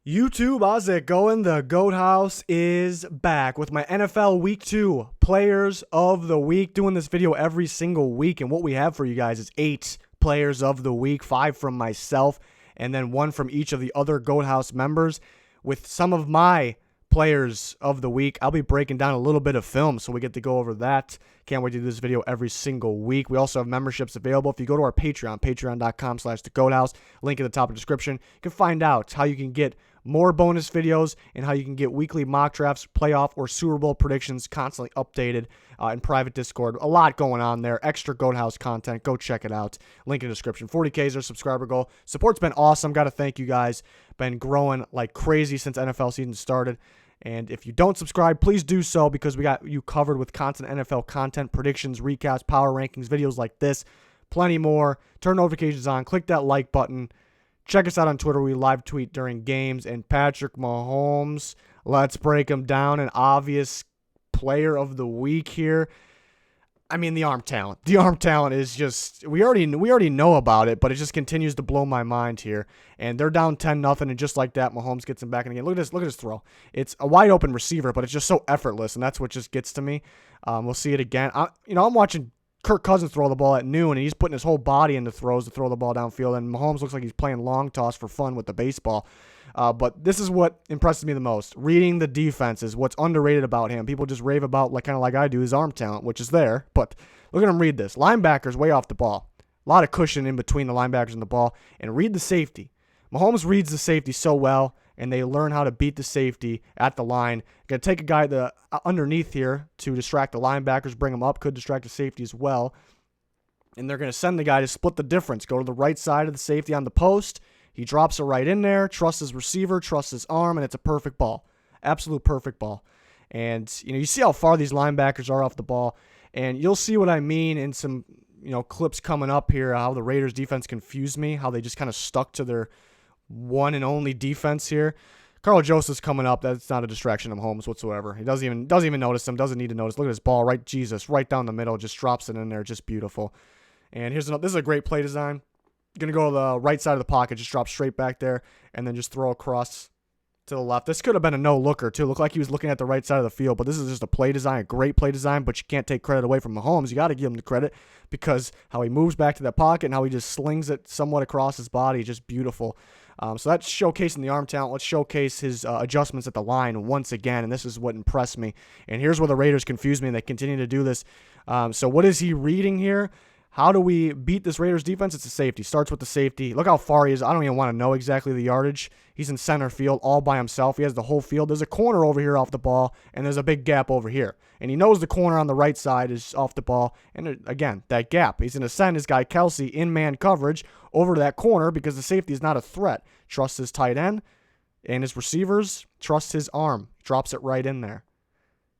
YouTube, how's it going? The Goat House is back with my NFL Week 2 Players of the Week. Doing this video every single week, and what we have for you guys is 8 Players of the Week, 5 from myself, and then 1 from each of the other Goat House members. With some of my Players of the Week, I'll be breaking down a little bit of film, so we get to go over that. Can't wait to do this video every single week. We also have memberships available. If you go to our Patreon, patreon.com/thegoathouse, link in the top of the description, you can find out how you can get more bonus videos and how you can get weekly mock drafts, playoff, or Super Bowl predictions constantly updated in private Discord. A lot going on there. Extra Goat House content. Go check it out. Link in the description. 40K is our subscriber goal. Support's been awesome. Got to thank you guys. Been growing like crazy since NFL season started. And if you don't subscribe, please do so, because we got you covered with constant NFL content, predictions, recaps, power rankings, videos like this, plenty more. Turn notifications on. Click that like button. Check us out on Twitter. We live tweet during games. And Patrick Mahomes, let's break him down. An obvious player of the week here. I mean, the arm talent. The arm talent is just, we already know about it, but it just continues to blow my mind here. And they're down 10-0, and just like that, Mahomes gets him back in the game. Look at this throw. It's a wide open receiver, but it's just so effortless, and that's what just gets to me. We'll see it again. I'm watching Kirk Cousins throw the ball at noon, and he's putting his whole body into throws to throw the ball downfield, and Mahomes looks like he's playing long toss for fun with the baseball. But this is what impresses me the most. Reading the defense is what's underrated about him. People just rave about, kind of like I do, his arm talent, which is there. But look at him read this. Linebackers way off the ball. A lot of cushion in between the linebackers and the ball. And read the safety. Mahomes reads the safety so well, and they learn how to beat the safety at the line. Going to take a guy underneath here to distract the linebackers, bring him up, could distract the safety as well. And they're going to send the guy to split the difference. Go to the right side of the safety on the post. He drops it right in there, trusts his receiver, trusts his arm, and it's a perfect ball. Absolute perfect ball. And, you see how far these linebackers are off the ball. And you'll see what I mean in some, clips coming up here, how the Raiders defense confused me, how they just kind of stuck to their one and only defense here. Carl Joseph's coming up. That's not a distraction of Mahomes whatsoever. He doesn't even notice him, doesn't need to notice. Look at this ball, right down the middle, just drops it in there, just beautiful. And this is a great play design. Going to go to the right side of the pocket, just drop straight back there, and then just throw across to the left. This could have been a no-looker, too. Looked like he was looking at the right side of the field, but this is just a play design, a great play design, but you can't take credit away from Mahomes. You got to give him the credit, because how he moves back to that pocket and how he just slings it somewhat across his body, just beautiful. So that's showcasing the arm talent. Let's showcase his adjustments at the line once again, and this is what impressed me. And here's where the Raiders confused me, and they continue to do this. So what is he reading here? How do we beat this Raiders defense? It's a safety. Starts with the safety. Look how far he is. I don't even want to know exactly the yardage. He's in center field all by himself. He has the whole field. There's a corner over here off the ball, and there's a big gap over here. And he knows the corner on the right side is off the ball. And again, that gap. He's going to send his guy Kelce in man coverage over to that corner, because the safety is not a threat. Trusts his tight end and his receivers. Trusts his arm. Drops it right in there.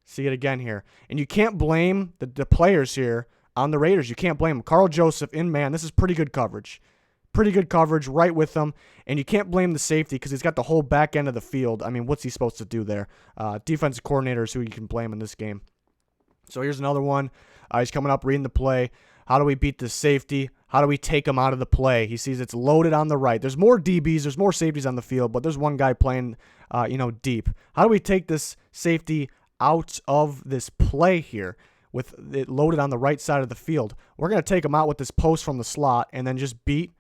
See it again here. And you can't blame the players here on the Raiders. You can't blame him. Carl Joseph in man. This is pretty good coverage. Pretty good coverage right with them. And you can't blame the safety, because he's got the whole back end of the field. I mean, what's he supposed to do there? Defensive coordinators who you can blame in this game. So here's another one. He's coming up, reading the play. How do we beat the safety? How do we take him out of the play? He sees it's loaded on the right. There's more DBs. There's more safeties on the field, but there's one guy playing, deep. How do we take this safety out of this play here with it loaded on the right side of the field? We're going to take him out with this post from the slot and then just beat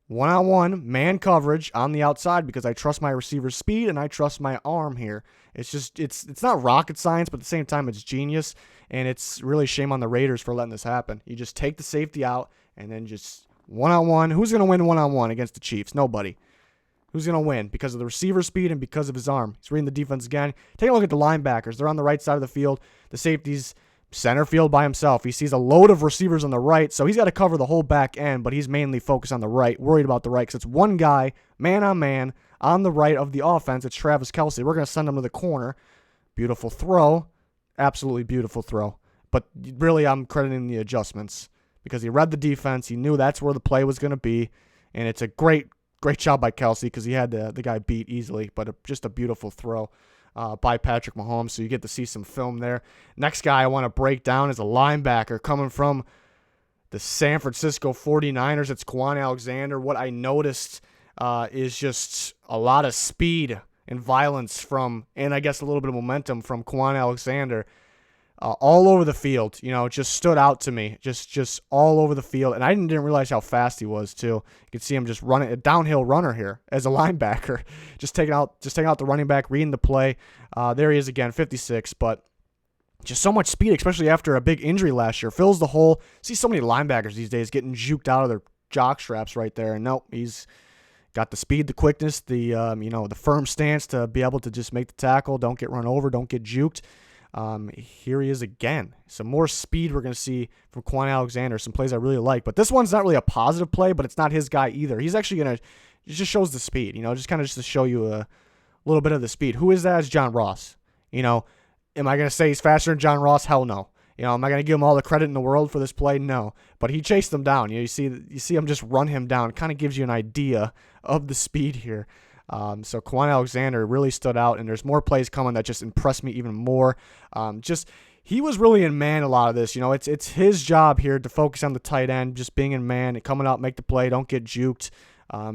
one-on-one man coverage on the outside, because I trust my receiver's speed and I trust my arm here. It's not rocket science, but at the same time it's genius, and it's really a shame on the Raiders for letting this happen. You just take the safety out and then just one-on-one. Who's going to win one-on-one against the Chiefs? Nobody. Who's going to win? Because of the receiver speed and because of his arm. He's reading the defense again. Take a look at the linebackers. They're on the right side of the field. The safety's center field by himself. He sees a load of receivers on the right, so he's got to cover the whole back end, but he's mainly focused on the right, worried about the right, because it's one guy, man on man, on the right of the offense. It's Travis Kelce. We're going to send him to the corner. Beautiful throw. Absolutely beautiful throw. But really, I'm crediting the adjustments, because he read the defense. He knew that's where the play was going to be, and it's a great job by Kelce, because he had the guy beat easily, but just a beautiful throw by Patrick Mahomes, so you get to see some film there. Next guy I want to break down is a linebacker coming from the San Francisco 49ers. It's Kwon Alexander. What I noticed is just a lot of speed and violence and I guess a little bit of momentum from Kwon Alexander. All over the field, just stood out to me, just all over the field. And I didn't realize how fast he was too. You could see him just running a downhill runner here as a linebacker, just taking out the running back, reading the play. There he is again, 56, but just so much speed, especially after a big injury last year. Fills the hole. See so many linebackers these days getting juked out of their jock straps right there. And nope, he's got the speed, the quickness, the firm stance to be able to just make the tackle, don't get run over, don't get juked. Here he is again. Some more speed we're going to see from Kwon Alexander. Some plays I really like. But this one's not really a positive play, but it's not his guy either. He's actually going to, it just shows the speed, just kind of just to show you a little bit of the speed. Who is that? It's John Ross. Am I going to say he's faster than John Ross? Hell no. Am I going to give him all the credit in the world for this play? No. But he chased them down. You see him just run him down. Kind of gives you an idea of the speed here. So Kwon Alexander really stood out, and there's more plays coming that just impressed me even more. He was really in man a lot of this. It's his job here to focus on the tight end, just being in man, coming out, make the play, don't get juked.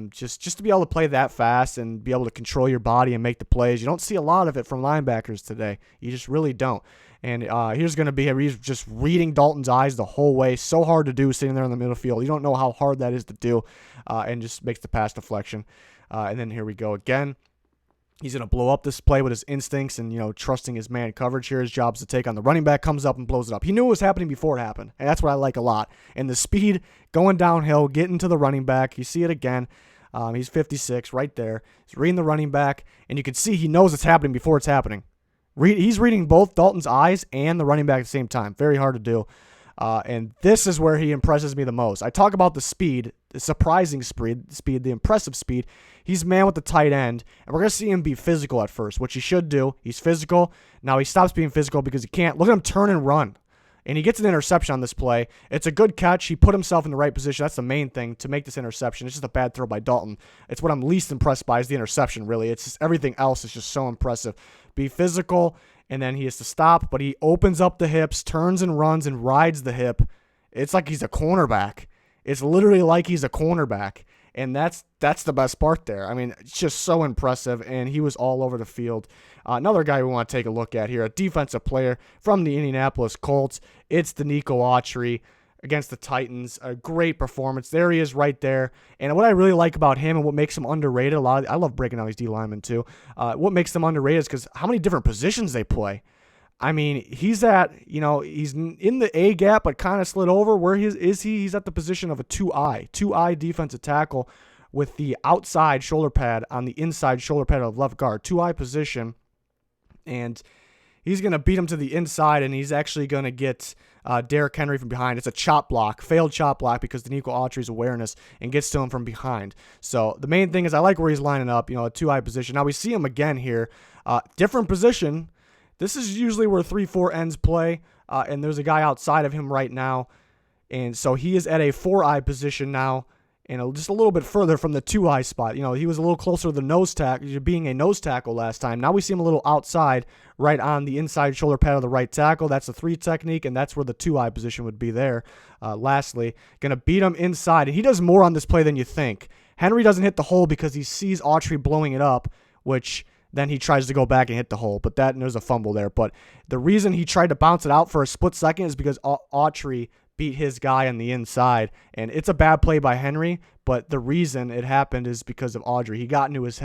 Just to be able to play that fast and be able to control your body and make the plays. You don't see a lot of it from linebackers today. You just really don't. And here's going to be he's just reading Dalton's eyes the whole way. So hard to do sitting there in the middle field. You don't know how hard that is to do, and just makes the pass deflection. And then here we go again. He's going to blow up this play with his instincts and, trusting his man coverage here. His job's to take on the running back, comes up and blows it up. He knew it was happening before it happened, and that's what I like a lot. And the speed going downhill, getting to the running back. You see it again. He's 56 right there. He's reading the running back, and you can see he knows it's happening before it's happening. He's reading both Dalton's eyes and the running back at the same time. Very hard to do. And this is where he impresses me the most. I talk about the speed, the surprising speed, the impressive speed. He's man with the tight end, and we're going to see him be physical at first, which he should do. He's physical. Now he stops being physical because he can't. Look at him turn and run. And he gets an interception on this play. It's a good catch. He put himself in the right position. That's the main thing to make this interception. It's just a bad throw by Dalton. It's what I'm least impressed by is the interception, really. It's just everything else is just so impressive. Be physical, and then he has to stop, but he opens up the hips, turns and runs, and rides the hip. It's like he's a cornerback. It's literally like he's a cornerback, and that's the best part there. I mean, it's just so impressive, and he was all over the field. Another guy we want to take a look at here, a defensive player from the Indianapolis Colts. It's Denico Autry against the Titans. A great performance. There he is right there. And what I really like about him and what makes him underrated, I love breaking down these D linemen too. What makes them underrated is because how many different positions they play. I mean, he's in the A gap, but kind of slid over. Where is he? He's at the position of a 2I defensive tackle with the outside shoulder pad on the inside shoulder pad of left guard. 2I position. And he's going to beat him to the inside, and he's actually going to get Derrick Henry from behind. It's a chop block, failed chop block because Denico Autry's awareness and gets to him from behind. So the main thing is I like where he's lining up, a 2I position. Now we see him again here. Different position. This is usually where 3-4 ends play, and there's a guy outside of him right now. And so he is at a 4I position now, and just a little bit further from the 2I spot. He was a little closer to the nose tackle, being a nose tackle last time. Now we see him a little outside, right on the inside shoulder pad of the right tackle. That's the 3 technique, and that's where the 2I position would be there. Lastly, going to beat him inside, and he does more on this play than you think. Henry doesn't hit the hole because he sees Autry blowing it up, which then he tries to go back and hit the hole, but there's a fumble there. But the reason he tried to bounce it out for a split second is because Autry beat his guy on the inside, and it's a bad play by Henry, but the reason it happened is because of Autry. He got into his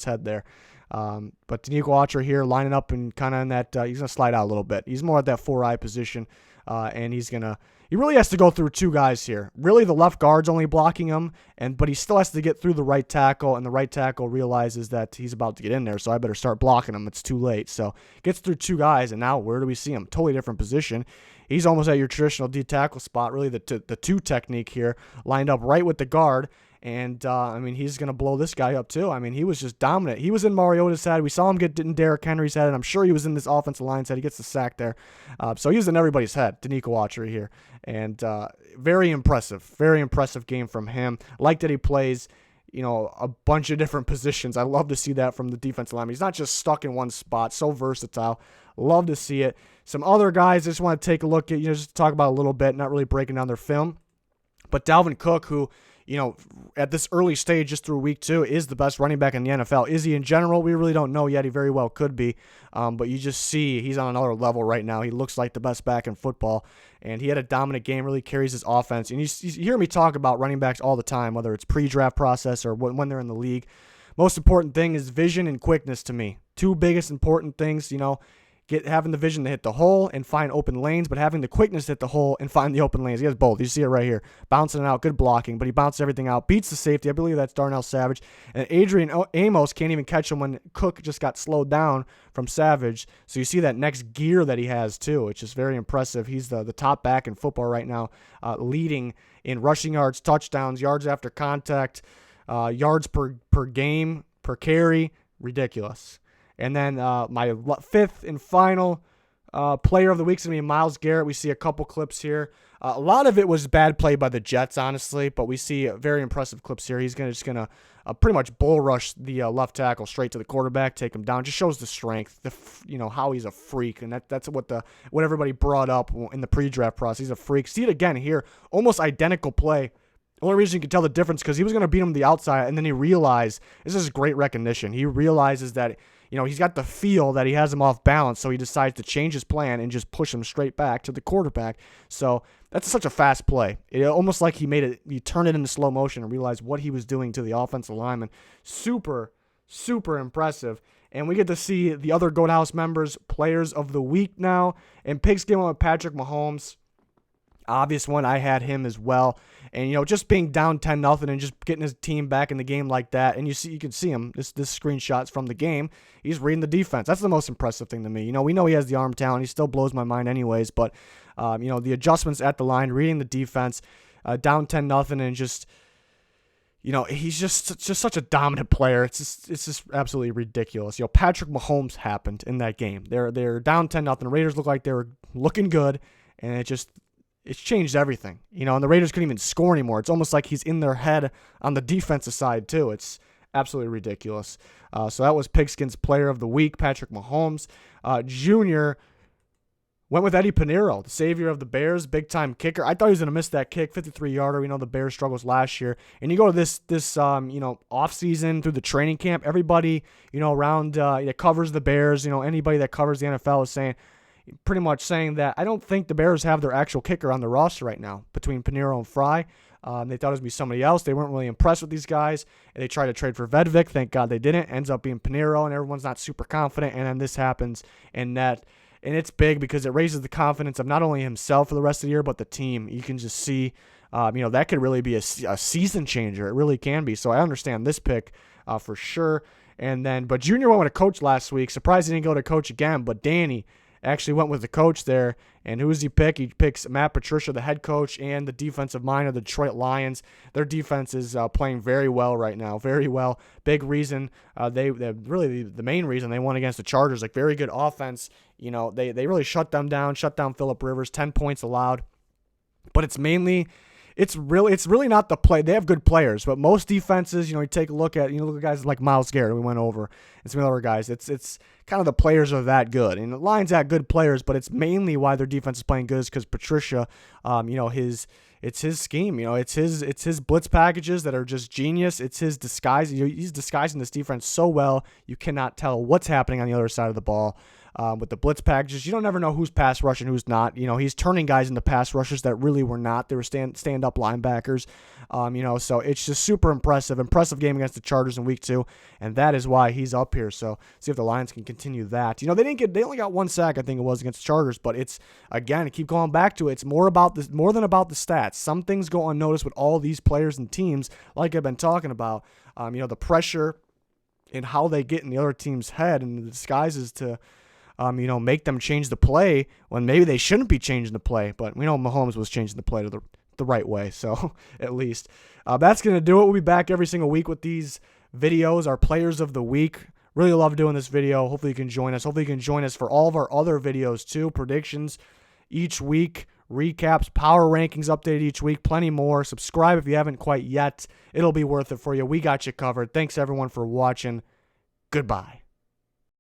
head there. But Denico Autry here lining up and kind of in that, he's going to slide out a little bit. He's more at that 4I position, and he really has to go through 2 guys here. Really, the left guard's only blocking him, but he still has to get through the right tackle, and the right tackle realizes that he's about to get in there, so I better start blocking him. It's too late. So gets through 2 guys, and now where do we see him? Totally different position. He's almost at your traditional D tackle spot, really the 2 technique here, lined up right with the guard. And, he's going to blow this guy up, too. He was just dominant. He was in Mariota's head. We saw him get in Derrick Henry's head, and I'm sure he was in this offensive line's head. He gets the sack there. So he was in everybody's head, Denico Autry here. And very impressive game from him. Like that he plays, a bunch of different positions. I love to see that from the defensive lineman. He's not just stuck in one spot. So versatile. Love to see it. Some other guys I just want to take a look at, just to talk about a little bit, not really breaking down their film. But Dalvin Cook, who, at this early stage, just through week 2, is the best running back in the NFL. Is he in general? We really don't know yet. He very well could be. But you just see he's on another level right now. He looks like the best back in football. And he had a dominant game, really carries his offense. And you hear me talk about running backs all the time, whether it's pre-draft process or when they're in the league. Most important thing is vision and quickness to me. Two biggest important things, having the vision to hit the hole and find open lanes, but having the quickness to hit the hole and find the open lanes. He has both. You see it right here. Bouncing it out, good blocking, but he bounces everything out, beats the safety. I believe that's Darnell Savage. And Adrian Amos can't even catch him when Cook just got slowed down from Savage. So you see that next gear that he has too, which is very impressive. He's the top back in football right now, leading in rushing yards, touchdowns, yards after contact, yards per game, per carry. Ridiculous. And then my fifth and final player of the week is going to be Myles Garrett. We see a couple clips here. A lot of it was bad play by the Jets, honestly, but we see very impressive clips here. He's just going to pretty much bull rush the left tackle straight to the quarterback, take him down. Just shows the strength, how he's a freak, and that's what everybody brought up in the pre-draft process. He's a freak. See it again here, almost identical play. The only reason you can tell the difference because he was going to beat him to the outside, and then he realized this is great recognition. He realizes that he's got the feel that he has him off balance, so he decides to change his plan and just push him straight back to the quarterback. So that's such a fast play. It almost like he turned it into slow motion and realized what he was doing to the offensive lineman. Super, super impressive. And we get to see the other Goat House members, players of the week now. And Pigskin went with Patrick Mahomes. Obvious one, I had him as well. And, just being down 10-0 and just getting his team back in the game like that. And you can see him. This screenshot's from the game. He's reading the defense. That's the most impressive thing to me. We know he has the arm talent. He still blows my mind anyways. But, the adjustments at the line, reading the defense, down 10-0 and just, he's just such a dominant player. It's just absolutely ridiculous. Patrick Mahomes happened in that game. They're down 10-0. The Raiders look like they were looking good. And it's changed everything, and the Raiders couldn't even score anymore. It's almost like he's in their head on the defensive side, too. It's absolutely ridiculous. So that was Pigskin's player of the week, Patrick Mahomes. Junior went with Eddie Pinheiro, the savior of the Bears, big-time kicker. I thought he was going to miss that kick, 53-yarder. We know the Bears' struggles last year. And you go to this off-season through the training camp, everybody, around that covers the Bears, anybody that covers the NFL is pretty much saying that I don't think the Bears have their actual kicker on the roster right now between Pinheiro and Fry. They thought it was going to be somebody else. They weren't really impressed with these guys. And they tried to trade for Vedvik. Thank God they didn't. Ends up being Pinheiro, and everyone's not super confident. And then this happens, and it's big because it raises the confidence of not only himself for the rest of the year, but the team. You can just see, that could really be a season changer. It really can be. So I understand this pick for sure. But Junior went with a coach last week. Surprised he didn't go to coach again, but Danny actually went with the coach there. And who does he pick? He picks Matt Patricia, the head coach, and the defensive mind of the Detroit Lions. Their defense is playing very well right now, very well. Big reason, really the main reason they won against the Chargers, like very good offense. They really shut them down, shut down Phillip Rivers, 10 points allowed. But it's really not the play. They have good players, but most defenses, you take a look at guys like Myles Garrett we went over and some other guys. It's kind of the players are that good, and the Lions have good players, but it's mainly why their defense is playing good is because Patricia, it's his scheme. It's his blitz packages that are just genius. It's his disguise. He's disguising this defense so well you cannot tell what's happening on the other side of the ball. With the blitz packages, you don't never know who's pass rushing, who's not. He's turning guys into pass rushers that really were not. They were stand-up linebackers. So it's just super impressive. Impressive game against the Chargers in week 2, and that is why he's up here. So see if the Lions can continue that. They only got 1 sack, I think it was, against the Chargers, but it's, again, keep going back to it. It's more than about the stats. Some things go unnoticed with all these players and teams, like I've been talking about. The pressure and how they get in the other team's head and the disguises to make them change the play when maybe they shouldn't be changing the play. But we know Mahomes was changing the play to the right way, so at least. That's going to do it. We'll be back every single week with these videos, our players of the week. Really love doing this video. Hopefully you can join us. Hopefully you can join us for all of our other videos too. Predictions each week, recaps, power rankings updated each week, plenty more. Subscribe if you haven't quite yet. It'll be worth it for you. We got you covered. Thanks everyone for watching. Goodbye.